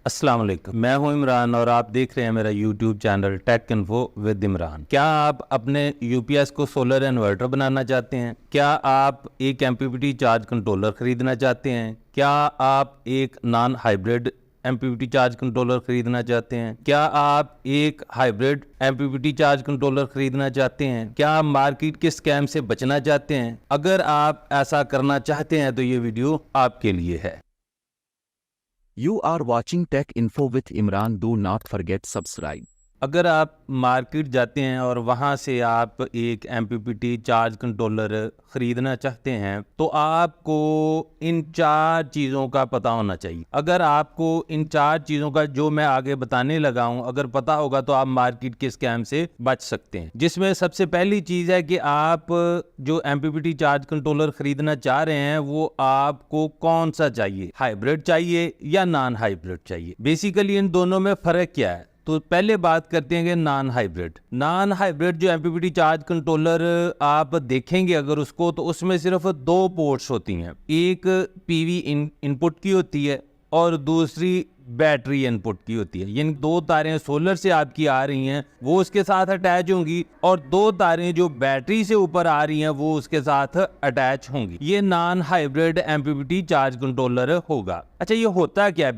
अस्सलाम वालेकुम, मैं हूं इमरान और आप देख रहे हैं मेरा YouTube channel take info with Imran. क्या आप अपने यूपीएस को सोलर इन्वर्टर बनाना चाहते हैं? क्या आप एक एमपीपीटी चार्ज कंट्रोलर खरीदना चाहते हैं? क्या आप एक non hybrid MPPT charge controller खरीदना चाहते हैं? क्या आप एक हाइब्रिड एमपीपीटी चार्ज कंट्रोलर खरीदना चाहते हैं? क्या आप मार्केट के स्कैम से बचना चाहते हैं? अगर आप ऐसा करना चाहते हैं तो ये वीडियो आपके लिए है। You are watching Tech Info with Imran. Do not forget subscribe. अगर आप मार्केट जाते हैं और वहाँ से आप एक एमपीपीटी चार्ज कंट्रोलर ख़रीदना चाहते हैं तो आपको इन 4 चीज़ों का पता होना चाहिए। अगर आपको इन 4 चीज़ों का जो मैं आगे बताने लगा हूँ अगर पता होगा तो आप मार्केट के स्कैम से बच सकते हैं। जिसमें सबसे पहली चीज़ है कि आप जो एमपीपीटी चार्ज कंट्रोलर ख़रीदना चाह रहे हैं वो आपको कौन सा चाहिए, हाइब्रिड चाहिए या नॉन हाइब्रिड चाहिए। बेसिकली इन दोनों में फ़र्क क्या है? तो पहले बात करते हैं कि नॉन हाइब्रिड जो एमपीपीटी चार्ज कंट्रोलर आप देखेंगे अगर उसको तो उसमें सिर्फ 2 पोर्ट्स होती हैं, एक पीवी इनपुट की होती है और दूसरी बैटरी इनपुट की होती है। यानी 2 तारें सोलर से आपकी आ रही हैं वो उसके साथ अटैच होंगी और 2 तारें जो बैटरी से ऊपर आ रही हैं वो उसके साथ अटैच होंगी। ये non hybrid MPPT charge controller होगा। अच्छा, ये होता क्या है?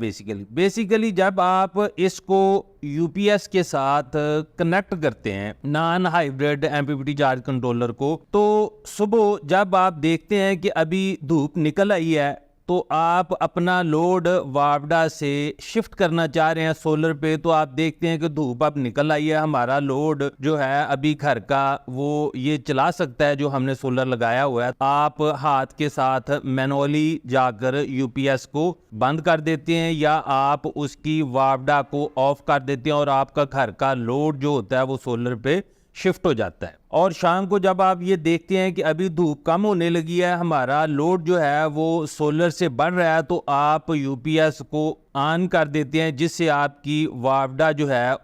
बेसिकली जब आप इसको यूपीएस के साथ कनेक्ट करते हैं non hybrid MPPT charge controller को, तो सुबह जब आप देखते हैं कि अभी धूप निकल आई है तो आप अपना लोड वापडा से शिफ्ट करना चाह रहे हैं सोलर पे, तो आप देखते हैं कि धूप अब निकल आई है, हमारा लोड जो है अभी घर का वो ये चला सकता है जो हमने सोलर लगाया हुआ है। आप हाथ के साथ मैनुअली जाकर यूपीएस को बंद कर देते हैं या आप उसकी वापडा को ऑफ कर देते हैं और आपका घर का लोड जो होता है वो सोलर पे शिफ्ट हो जाता है। और शाम को जब आप ये देखते हैं कि अभी धूप कम होने लगी है, हमारा लोड जो है वो सोलर से बढ़ रहा है, तो आप यूपीएस को ऑन कर देते हैं जिससे आपकी वापडा जो है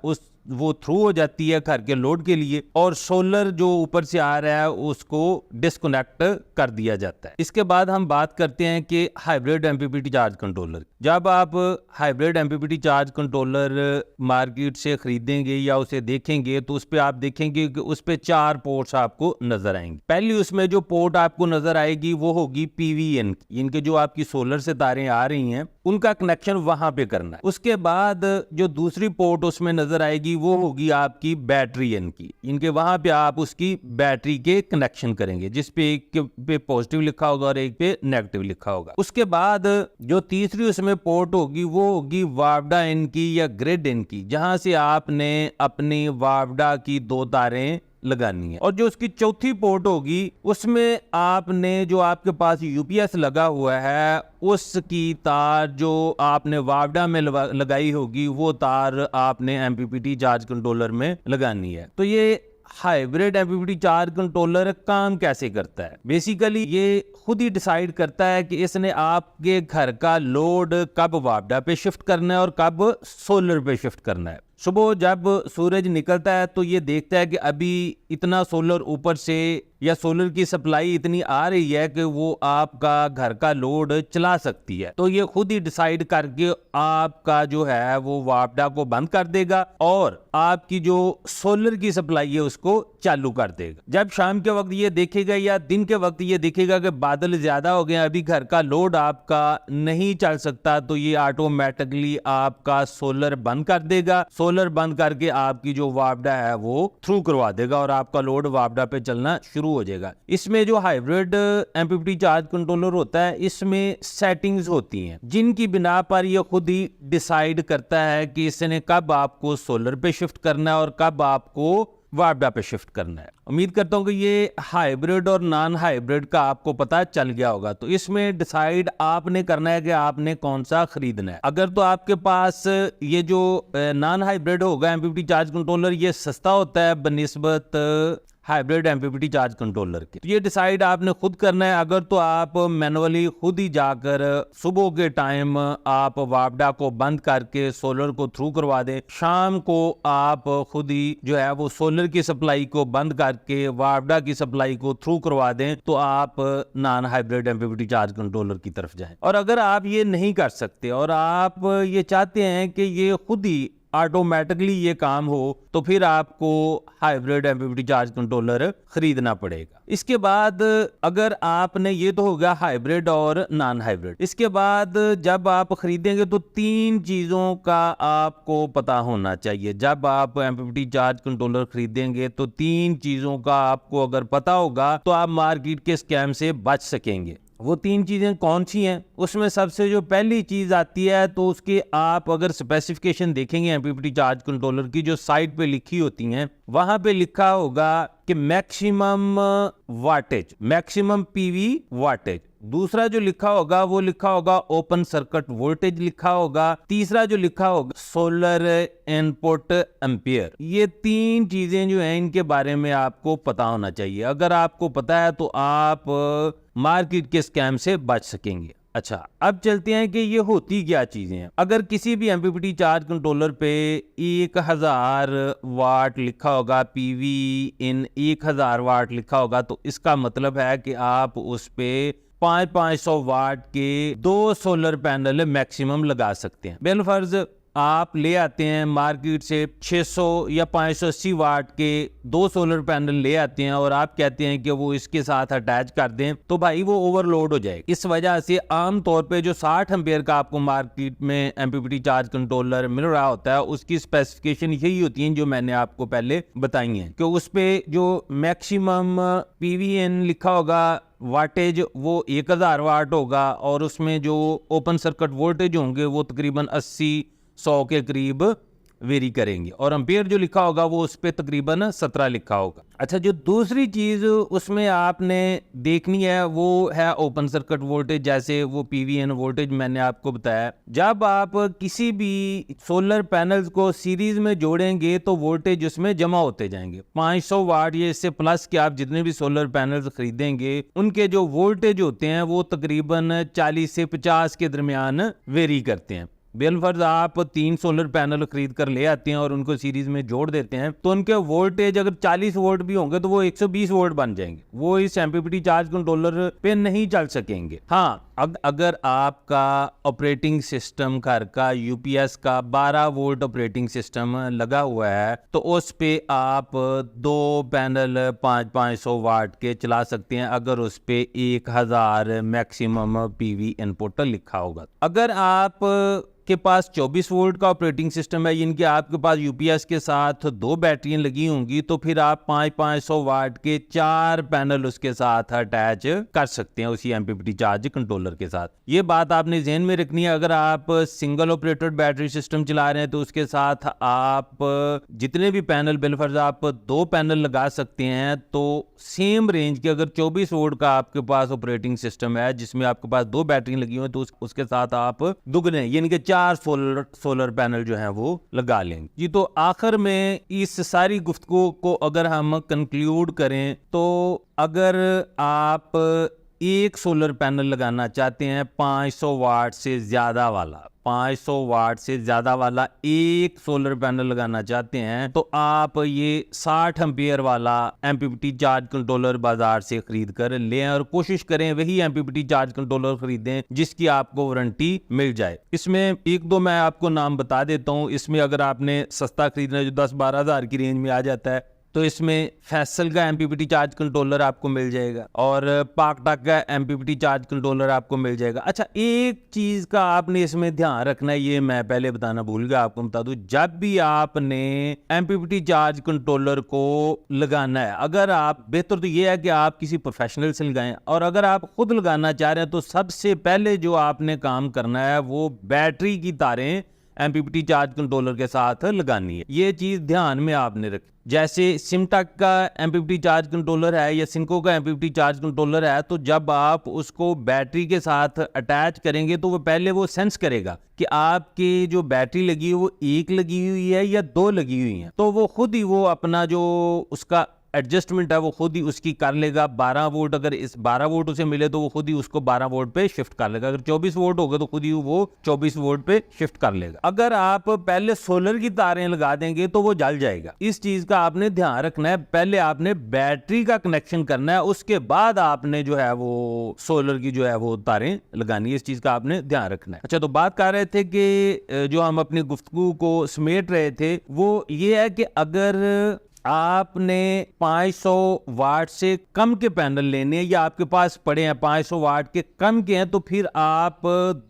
वो थ्रू हो जाती है घर के लोड के लिए और सोलर जो ऊपर से आ रहा है उसको डिस्कनेक्ट कर दिया जाता है। इसके बाद हम बात करते हैं कि हाइब्रिड एमपीपीटी चार्ज कंट्रोलर। जब आप hybrid MPPT charge controller market से खरीदेंगे या उसे देखेंगे तो उस पर आप देखेंगे कि उस पर 4 पोर्ट्स आपको नजर आएंगे। पहली उसमें जो पोर्ट आपको नजर आएगी वो होगी पीवीएन, इनके जो आपकी सोलर से तारें आ रही हैं उनका कनेक्शन वहां पे करना है। उसके बाद जो दूसरी पोर्ट उसमें नजर आएगी वो होगी आपकी बैटरी की, इनके वहां पे आप उसकी बैटरी के कनेक्शन करेंगे जिसपे एक पे पॉजिटिव लिखा होगा और एक पे नेगेटिव लिखा होगा। उसके बाद जो तीसरी उसमें पोर्ट होगी वो होगी वापडा की या ग्रिड की, जहां से आपने अपनी वापडा की 2 तारें लगानी है। और जो उसकी चौथी पोर्ट होगी उसमें आपने जो आपके पास यूपीएस लगा हुआ है उसकी तार जो आपने वापडा में लगाई होगी वो तार आपने एमपीपीटी चार्ज कंट्रोलर में लगानी है। तो ये हाइब्रिड एमपीपीटी चार्ज कंट्रोलर काम कैसे करता है? बेसिकली ये खुद ही डिसाइड करता है कि इसने आपके घर का लोड कब वापडा पे शिफ्ट करना है और कब सोलर पे शिफ्ट करना है। सुबह जब सूरज निकलता है तो ये देखता है कि अभी इतना सोलर ऊपर से या सोलर की सप्लाई इतनी आ रही है कि वो आपका घर का लोड चला सकती है, तो ये खुद ही डिसाइड करके आपका जो है वो वापडा को बंद कर देगा और आपकी जो सोलर की सप्लाई है उसको चालू कर देगा। जब शाम के वक्त ये देखेगा या दिन के वक्त ये देखेगा कि बादल ज्यादा हो गए, अभी घर का लोड आपका नहीं चल सकता, तो ये ऑटोमेटिकली आपका सोलर बंद कर देगा। सोलर बंद करके आपकी जो वापडा है वो थ्रू करवा देगा और आपका लोड वापडा पे चलना शुरू हो जाएगा। इसमें जो हाइब्रिड एमपीपीटी चार्ज कंट्रोलर होता है इसमें सेटिंग्स होती हैं जिनकी बिना पर ये खुद ही डिसाइड करता है कि इसने कब आपको सोलर पे शिफ्ट करना है और कब आपको वापडा पे शिफ्ट करना है। उम्मीद करता हूं कि ये हाइब्रिड और नॉन हाइब्रिड का आपको पता चल गया होगा। तो इसमें डिसाइड आपने करना है कि आपने कौन सा खरीदना है। अगर तो आपके पास ये जो नॉन हाइब्रिड होगा एमपीपीटी चार्ज कंट्रोलर ये सस्ता होता है बनिस्बत हाइब्रिड एमपीपीटी चार्ज कंट्रोलर के। तो ये डिसाइड आपने खुद करना है। अगर तो आप मैनुअली खुद ही जाकर सुबह के टाइम आप वापडा को बंद करके सोलर को थ्रू करवा दें, शाम को आप खुद ही जो है वो सोलर की सप्लाई को बंद करके वापडा की सप्लाई को थ्रू करवा दें, तो आप non hybrid MPPT charge controller की तरफ जाएं। और अगर आप ये नहीं कर सकते और आप ये चाहते हैं कि ये खुद ही ऑटोमेटिकली ये काम हो, तो फिर आपको हाइब्रिड एमपीपीटी चार्ज कंट्रोलर खरीदना पड़ेगा। इसके बाद अगर आपने, ये तो हो गया हाइब्रिड और नॉन हाइब्रिड, इसके बाद जब आप खरीदेंगे तो 3 चीजों का आपको पता होना चाहिए। जब आप एमपीपीटी चार्ज कंट्रोलर खरीदेंगे तो 3 चीजों का आपको अगर पता होगा तो आप मार्केट के स्कैम से बच सकेंगे। वो 3 चीज़ें कौन सी हैं? उसमें सबसे जो पहली चीज़ आती है, तो उसके आप अगर स्पेसिफिकेशन देखेंगे एमपीपीटी चार्ज कंट्रोलर की, जो साइट पे लिखी होती हैं, वहां पे लिखा होगा कि maximum wattage, maximum PV wattage. दूसरा जो लिखा होगा वो लिखा होगा ओपन सर्किट वोल्टेज लिखा होगा। तीसरा जो लिखा होगा सोलर इनपुट एम्पियर। ये 3 चीजें जो हैं इनके बारे में आपको पता होना चाहिए। अगर आपको पता है तो आप मार्केट के स्कैम से बच सकेंगे। अच्छा, अब चलते हैं कि ये होती क्या चीजें हैं। अगर किसी भी एमपीपीटी चार्ज कंट्रोलर पे 1000 वाट लिखा होगा, पीवी इन 1000 वाट लिखा होगा, तो इसका मतलब है कि आप उस पे 500 वाट के 2 सोलर पैनल मैक्सिमम लगा सकते हैं। बेलफर्ज आप ले आते हैं मार्केट से 600 या 580 वाट के 2 सोलर पैनल ले आते हैं और आप कहते हैं कि वो इसके साथ अटैच कर दें, तो भाई वो ओवरलोड हो जाएगा। इस वजह से आम तौर पे जो 60 एम्पियर का आपको मार्केट में एमपीपीटी चार्ज कंट्रोलर मिल रहा होता है, उसकी स्पेसिफिकेशन यही होती है जो मैंने आपको पहले बताई हैं, कि उस पे जो मैक्सिमम पीवीएन लिखा होगा वाटेज वो 1000 वाट होगा, और उसमें जो ओपन सर्किट वोल्टेज होंगे वो तकरीबन 80-100 के करीब वेरी करेंगे, और एम्पियर जो लिखा होगा वो उस पर तकरीबन 17 लिखा होगा। अच्छा, जो दूसरी चीज उसमें आपने देखनी है वो है ओपन सर्किट वोल्टेज, जैसे वो पीवीएन वोल्टेज मैंने आपको बताया। जब आप किसी भी सोलर पैनल्स को सीरीज में जोड़ेंगे तो वोल्टेज उसमें जमा होते जाएंगे। 500 वाट या इससे प्लस के आप जितने भी सोलर पैनल्स खरीदेंगे उनके जो वोल्टेज होते हैं वो तकरीबन 40 से 50 के दरमियान वेरी करते हैं। बेलफर्ज आप 3 सोलर पैनल खरीद कर ले आते हैं और उनको सीरीज में जोड़ देते हैं, तो उनके वोल्टेज अगर 40 वोल्ट भी होंगे तो वो 120 वोल्ट बन जाएंगे, वो इस एमपीपीटी चार्ज कंट्रोलर पे नहीं चल सकेंगे। हाँ, अगर आपका ऑपरेटिंग सिस्टम घर का यूपीएस का 12 वोल्ट ऑपरेटिंग सिस्टम लगा हुआ है, तो उस पे आप 2 पैनल 500 वाट के चला सकते हैं, अगर उस पे 1000 मैक्सिमम पीवी इनपुट लिखा होगा। अगर आप के पास 24 वोल्ट का ऑपरेटिंग सिस्टम है, इनके आपके पास यूपीएस के साथ 2 बैटरियां लगी होंगी, तो फिर आप 500 वाट के 4 पैनल उसके साथ अटैच कर सकते हैं उसी एमपीपीटी चार्ज कंट्रोलर के साथ। ये बात आपने ध्यान में रखनी है। अगर आप सिंगल ऑपरेटेड बैटरी सिस्टम चला रहे हैं तो उसके साथ आप जितने भी पैनल, बिलफर्ज आप 2 पैनल लगा सकते हैं, तो सेम रेंज के अगर 24 वोल्ट का आपके पास ऑपरेटिंग सिस्टम है जिसमें आपके पास 2 बैटरी लगी हुई है, तो उसके साथ आप दुगने यानी कि 4 सोलर पैनल जो हैं वो लगा लेंगे जी। तो आखिर में इस सारी गुफ्तगू को अगर हम कंक्लूड करें, तो अगर आप एक सोलर पैनल लगाना चाहते हैं 500 वाट से ज्यादा वाला, 500 वाट से ज्यादा वाला एक सोलर पैनल लगाना चाहते हैं, तो आप ये 60 एम्पियर वाला एमपीपीटी चार्ज कंट्रोलर बाजार से खरीद कर लें, और कोशिश करें वही एमपीपीटी चार्ज कंट्रोलर खरीदें जिसकी आपको वारंटी मिल जाए। इसमें 1-2 मैं आपको नाम बता देता हूं। इसमें अगर आपने सस्ता खरीदना है जो 10-12 हज़ार की रेंज में आ जाता है, तो इसमें फैसल का एमपीपीटी चार्ज कंट्रोलर आपको मिल जाएगा, और पाकटक का एमपीपीटी चार्ज कंट्रोलर आपको मिल जाएगा। अच्छा, एक चीज का आपने इसमें ध्यान रखना है, ये मैं पहले बताना भूल गया, आपको बता दूं, जब भी आपने एमपीपीटी चार्ज कंट्रोलर को लगाना है, अगर आप, बेहतर तो ये है कि आप किसी प्रोफेशनल से लगाएं, और अगर आप खुद लगाना चाह रहे हैं तो सबसे पहले जो आपने काम करना है वो बैटरी की तारें एमपीपीटी चार्ज कंट्रोलर के साथ लगानी है। ये चीज ध्यान में आपने रखी। जैसे सिमटक का एमपीपीटी चार्ज कंट्रोलर है या सिंको का एमपीपीटी चार्ज कंट्रोलर है, तो जब आप उसको बैटरी के साथ अटैच करेंगे तो वो पहले वो सेंस करेगा कि आपकी जो बैटरी लगी है वो 1 लगी हुई है या 2 लगी हुई है, तो वो खुद ही वो अपना जो उसका एडजस्टमेंट है वो खुद ही उसकी कर लेगा। 12 वोल्ट अगर इस 12 वोल्ट उसे मिले तो वो खुद ही उसको 12 वोल्ट पे शिफ्ट कर लेगा। अगर 24 वोल्ट होगा तो खुद ही वो 24 वोल्ट पे शिफ्ट कर लेगा। अगर आप पहले सोलर की तारें लगा देंगे तो वो जल जाएगा। इस चीज का आपने ध्यान रखना है। पहले आपने बैटरी का कनेक्शन करना है, उसके बाद आपने जो है वो सोलर की जो है वो तारें लगानी है। इस चीज का आपने ध्यान रखना है। अच्छा, तो बात कर रहे थे कि जो हम अपनी गुफ्तगू को समेट रहे थे वो ये है कि अगर आपने 500 वाट से कम के पैनल लेने हैं या आपके पास पड़े हैं 500 वाट के कम के हैं, तो फिर आप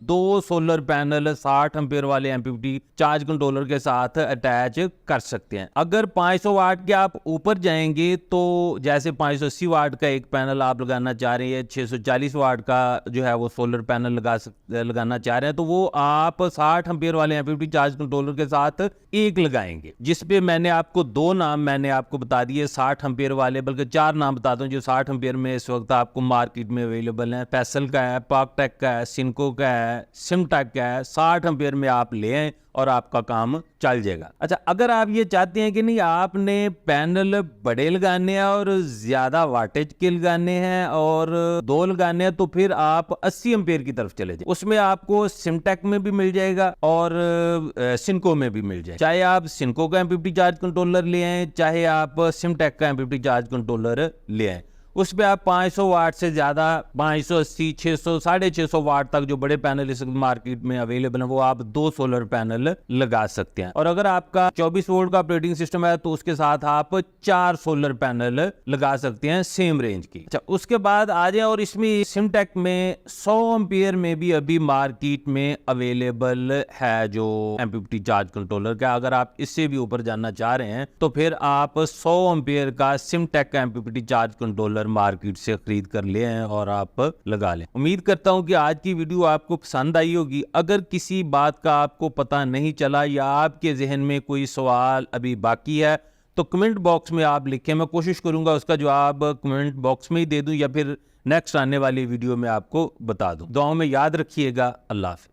2 सोलर पैनल 60 एम्पीयर वाले एमपीपीटी चार्ज कंट्रोलर के साथ अटैच कर सकते हैं। अगर 500 वाट के आप ऊपर जाएंगे तो जैसे 580 वाट का एक पैनल आप लगाना चाह रहे हैं, 640 वाट का जो है वो सोलर पैनल लगाना चाह रहे हैं, तो वो आप 60 एम्पीयर वाले एमपीपीटी चार्ज कंट्रोलर के साथ एक लगाएंगे, जिसपे मैंने आपको 2 नाम मैंने आपको बता दिए 60 एम्पीयर वाले, बल्कि 4 नाम बताता हूं जो 60 एम्पीयर में इस वक्त आपको मार्केट में अवेलेबल है। फेसल का है, पाकटेक का है, सिनको का है, सिमटेक का है। 60 एम्पीयर में आप ले आए और आपका काम चल जाएगा। अच्छा, अगर आप ये चाहते हैं कि नहीं आपने पैनल बड़े लगाने हैं और ज्यादा वाटेज के लगाने हैं और 2 लगाने हैं, तो फिर आप 80 एम्पीयर की तरफ चले जाए। उसमें आपको सिमटेक में भी मिल जाएगा और सिनको में भी मिल जाएगा। चाहे आप सिनको का एमपीपीटी चार्ज कंट्रोलर ले आए, चाहे आप सिमटेक का एमपीपीटी चार्ज कंट्रोलर ले आए, उस पे आप 500 वाट से ज्यादा 580, 600, 650 वाट तक जो बड़े पैनल इस मार्केट में अवेलेबल है वो आप 2 सोलर पैनल लगा सकते हैं। और अगर आपका 24 वोल्ट का ऑपरेटिंग सिस्टम है तो उसके साथ आप 4 सोलर पैनल लगा सकते हैं सेम रेंज की। अच्छा, उसके बाद आ जाए और इसमें सिमटेक में 100 एम्पीयर में भी अभी मार्केट में अवेलेबल है जो एमपीपीटी चार्ज कंट्रोलर का। अगर आप इससे भी ऊपर जाना चाह रहे हैं तो फिर आप 100 एम्पीयर का सिमटेक का एमपीपीटी चार्ज कंट्रोलर मार्केट से खरीद कर ले आए और आप लगा लें। उम्मीद करता हूं कि आज की वीडियो आपको पसंद आई होगी। अगर किसी बात का आपको पता नहीं चला या आपके जहन में कोई सवाल अभी बाकी है तो कमेंट बॉक्स में आप लिखें, मैं कोशिश करूंगा उसका जवाब कमेंट बॉक्स में ही दे दूं या फिर नेक्स्ट आने वाली वीडियो में आपको बता दूं। दुआओं में याद रखिएगा। अल्लाह हाफ़िज़।